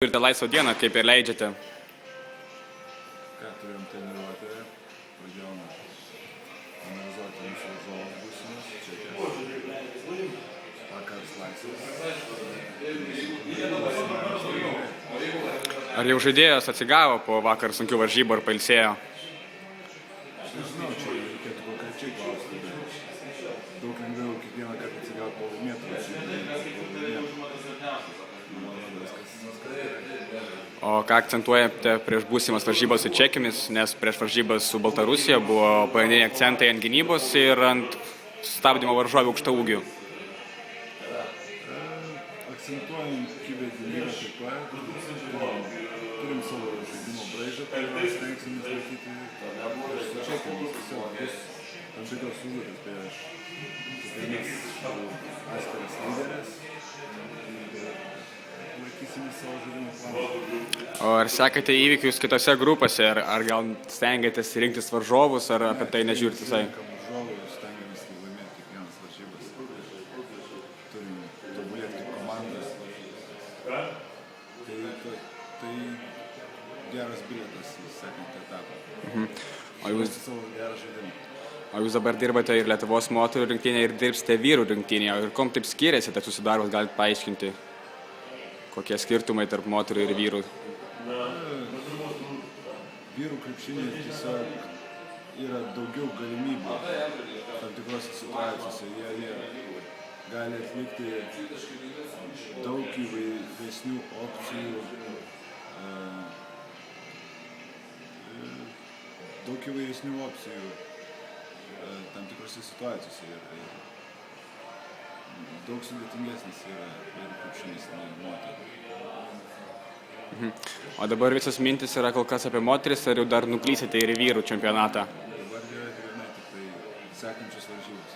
Turite laisvą dieną, kaip ir leidžiate? Ką turėjom treniruoti, pradėjome analizuoti mūsų varžovus būsimus, čekės, vakaras laisvas. Ar jau žaidėjas atsigavo po vakar sunkių varžybų ar pailsėjo? Aš nežinau, čia reikėtų konkrečiai klausti, bet daug lengviau kiekvieną kartą atsigauti po laimėtų, O ką akcentuojate prieš būsimas varžybas su Čekėmis, nes prieš varžybas su Baltarusija buvo pagrindiniai akcentai ant gynybos ir ant stabdymo varžovių aukštaūgių? Akcentuojam kibią gynybą taip pat, turim savo žaidimo braižą, kurį stengsimės laikyti su Čekėmis. Tiesiog bus tam tikros užduotys prieš kiekvienas atskiras lyderes. Laikysimės savo žaidimo planą. O ar sekate įvykius kitose grupėse, ar gal stengiatės rinktis varžovus, ar apie tai nežiūrite visai? Varžovus stengiamės laimėti kiekvienas varžybas. Turim tobulėti kaip komandas. Tai geras bilietas į sekantį etapą. O jūs Savo gerą žaidimą. dabar dirbate ir Lietuvos moterų rinktinėje, ir dirbsite vyrų rinktinėje. Ir kom taip skiriasi tas jūsų darbas, galite paaiškinti? Kokie skirtumai tarp moterų ir vyrų? Vyrų krepšinėje tiesiog yra daugiau galimybių tam tikrose situacijose. Jie gali atlikti daug įvairesnių opcijų, tam tikrose situacijose. Ir daug sudėtingesnis yra vyrų krepšinis nei moterų. O dabar visas mintis yra kol kas apie moteris, ar jau dar nuklysite ir į vyrų čempionatą? Dabar yra tik tai sekančios varžybos.